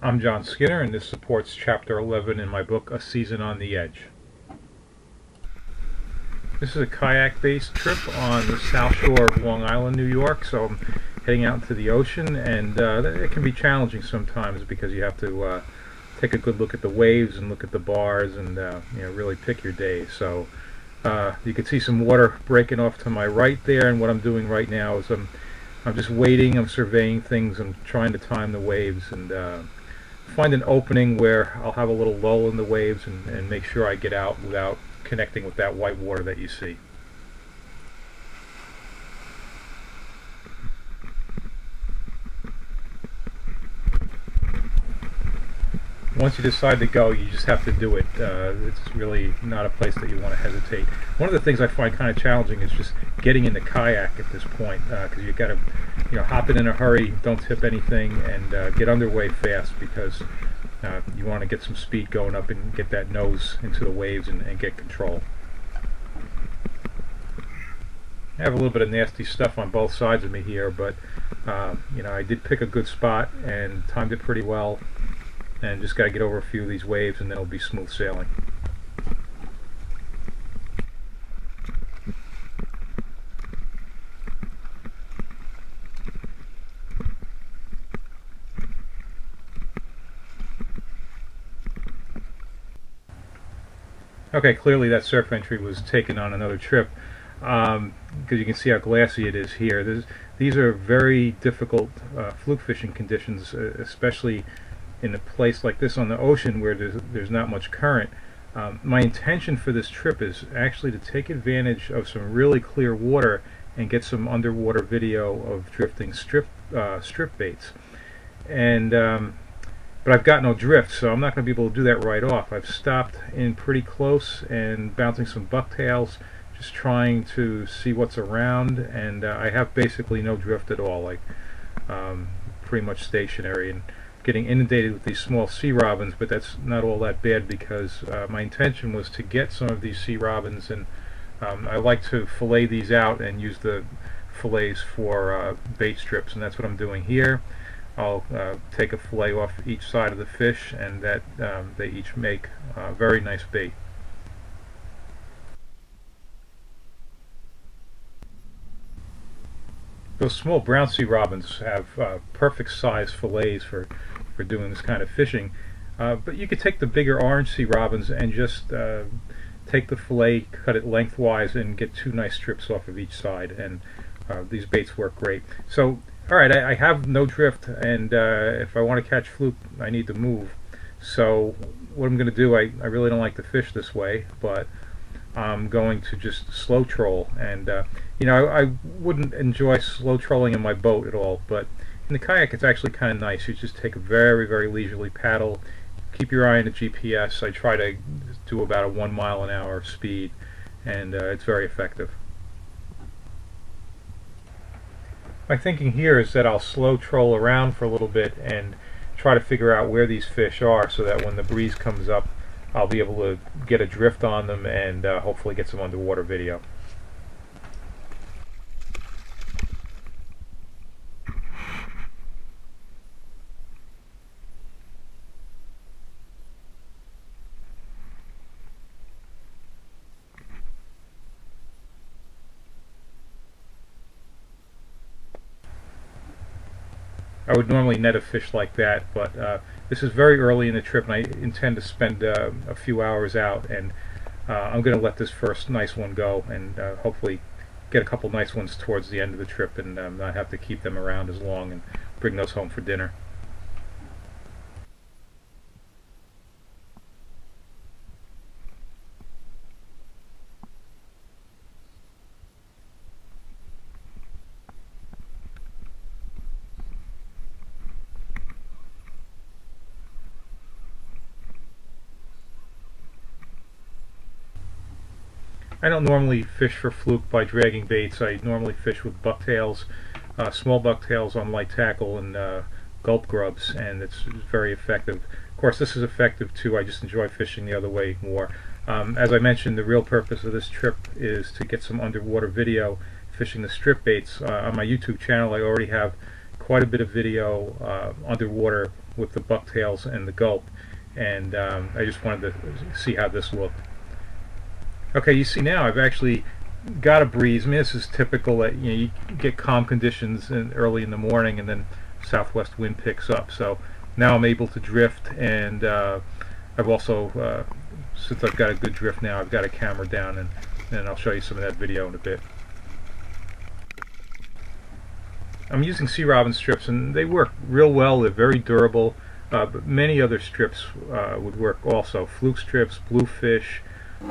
I'm John Skinner, and this supports Chapter 11 in my book, A Season on the Edge. This is a kayak-based trip on the south shore of Long Island, New York, so I'm heading out into the ocean, and it can be challenging sometimes because you have to take a good look at the waves and look at the bars and really pick your day. So you can see some water breaking off to my right there, and what I'm doing right now is I'm just waiting, I'm surveying things, I'm trying to time the waves and find an opening where I'll have a little lull in the waves and make sure I get out without connecting with that white water that you see. Once you decide to go, you just have to do it. It's really not a place that you want to hesitate. One of the things I find kind of challenging is just getting in the kayak at this point, because you got to, hop in a hurry, don't tip anything, and get underway fast because you want to get some speed going up and get that nose into the waves and get control. I have a little bit of nasty stuff on both sides of me here, but I did pick a good spot and timed it pretty well. And just got to get over a few of these waves and then it'll be smooth sailing. Okay, clearly that surf entry was taken on another trip because you can see how glassy it is here. These are very difficult fluke fishing conditions, especially in a place like this on the ocean where there's not much current. My intention for this trip is actually to take advantage of some really clear water and get some underwater video of drifting strip baits. And but I've got no drift, so I'm not going to be able to do that right off. I've stopped in pretty close and bouncing some bucktails, just trying to see what's around, and I have basically no drift at all, like pretty much stationary. And getting inundated with these small sea robins, but that's not all that bad because my intention was to get some of these sea robins, and I like to fillet these out and use the fillets for bait strips, and that's what I'm doing here. I'll take a fillet off each side of the fish, and that they each make very nice bait. Those small brown sea robins have perfect size fillets for doing this kind of fishing, but you could take the bigger orange sea robins and just take the fillet, cut it lengthwise, and get two nice strips off of each side, and these baits work great. So alright, I have no drift, and if I want to catch fluke I need to move. So what I'm going to do, I really don't like to fish this way, but I'm going to just slow troll, and I wouldn't enjoy slow trolling in my boat at all, but in the kayak it's actually kind of nice. You just take a very, very leisurely paddle, keep your eye on the GPS. I try to do about a 1 mile an hour speed, and it's very effective. My thinking here is that I'll slow troll around for a little bit and try to figure out where these fish are so that when the breeze comes up I'll be able to get a drift on them and hopefully get some underwater video. I would normally net a fish like that, but this is very early in the trip and I intend to spend a few hours out, and I'm going to let this first nice one go and hopefully get a couple nice ones towards the end of the trip and not have to keep them around as long and bring those home for dinner. I don't normally fish for fluke by dragging baits. I normally fish with bucktails, small bucktails on light tackle and gulp grubs, and it's very effective. Of course, this is effective too. I just enjoy fishing the other way more. As I mentioned, the real purpose of this trip is to get some underwater video fishing the strip baits. On my YouTube channel I already have quite a bit of video underwater with the bucktails and the gulp, and I just wanted to see how this looked. Okay, you see now I've actually got a breeze. I mean, this is typical that you get calm conditions early in the morning, and then southwest wind picks up. So now I'm able to drift, and I've also, since I've got a good drift now, I've got a camera down, and I'll show you some of that video in a bit. I'm using sea robin strips, and they work real well. They're very durable, but many other strips would work also. Fluke strips, bluefish,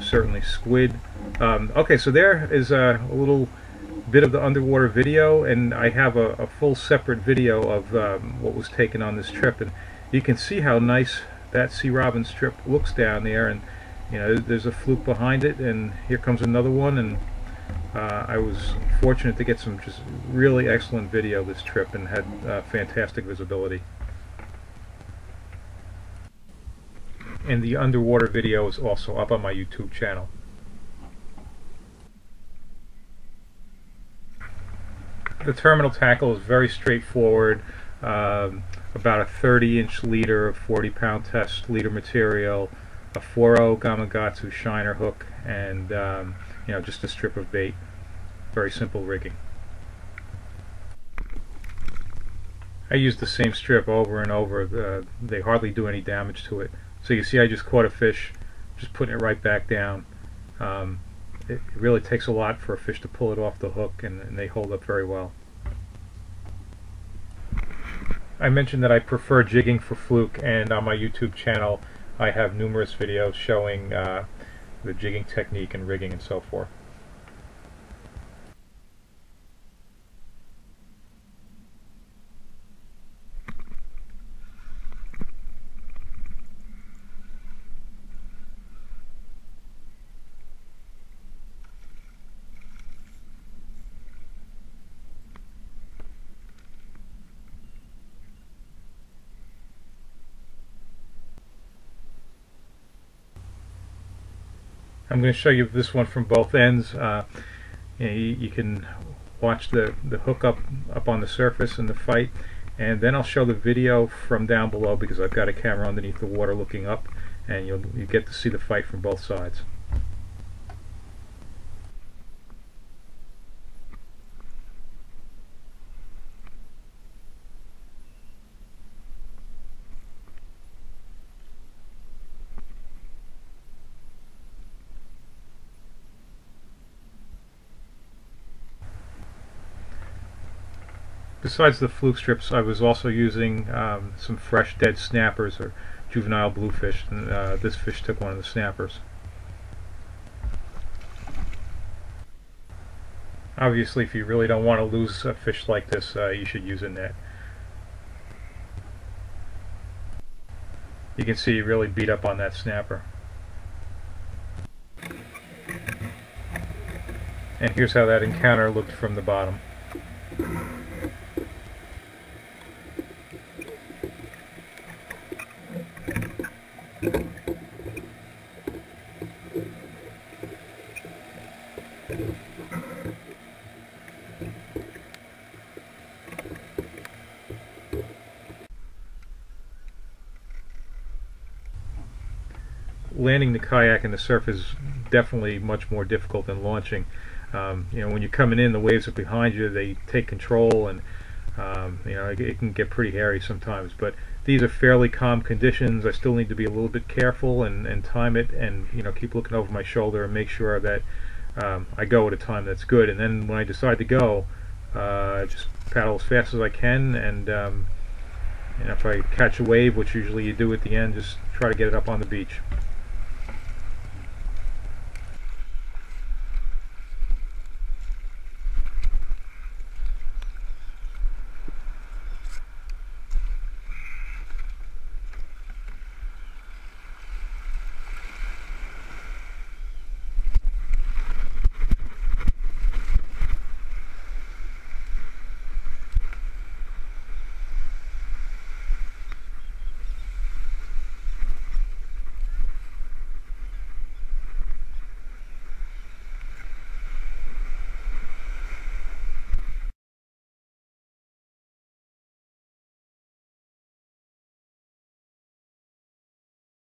certainly squid. Okay, so there is a little bit of the underwater video, and I have a full separate video of what was taken on this trip, and you can see how nice that sea robin strip looks down there, and there's a fluke behind it, and here comes another one, and I was fortunate to get some just really excellent video this trip, and had fantastic visibility. And the underwater video is also up on my YouTube channel. The terminal tackle is very straightforward. About a 30-inch leader of 40-pound test leader material, a 4.0 Gamakatsu shiner hook, and just a strip of bait. Very simple rigging. I use the same strip over and over. They hardly do any damage to it. So you see I just caught a fish, just putting it right back down. It really takes a lot for a fish to pull it off the hook, and they hold up very well. I mentioned that I prefer jigging for fluke, and on my YouTube channel I have numerous videos showing the jigging technique and rigging and so forth. I'm going to show you this one from both ends. You can watch the hook up on the surface in the fight, and then I'll show the video from down below because I've got a camera underneath the water looking up, and you get to see the fight from both sides. Besides the fluke strips, I was also using some fresh dead snappers or juvenile bluefish, and this fish took one of the snappers. Obviously, if you really don't want to lose a fish like this, you should use a net. You can see he really beat up on that snapper. And here's how that encounter looked from the bottom. Landing the kayak in the surf is definitely much more difficult than launching. When you're coming in, the waves are behind you, they take control, and it can get pretty hairy sometimes, but these are fairly calm conditions. I still need to be a little bit careful and time it, and keep looking over my shoulder and make sure that I go at a time that's good, and then when I decide to go, just paddle as fast as I can, and if I catch a wave, which usually you do at the end, just try to get it up on the beach.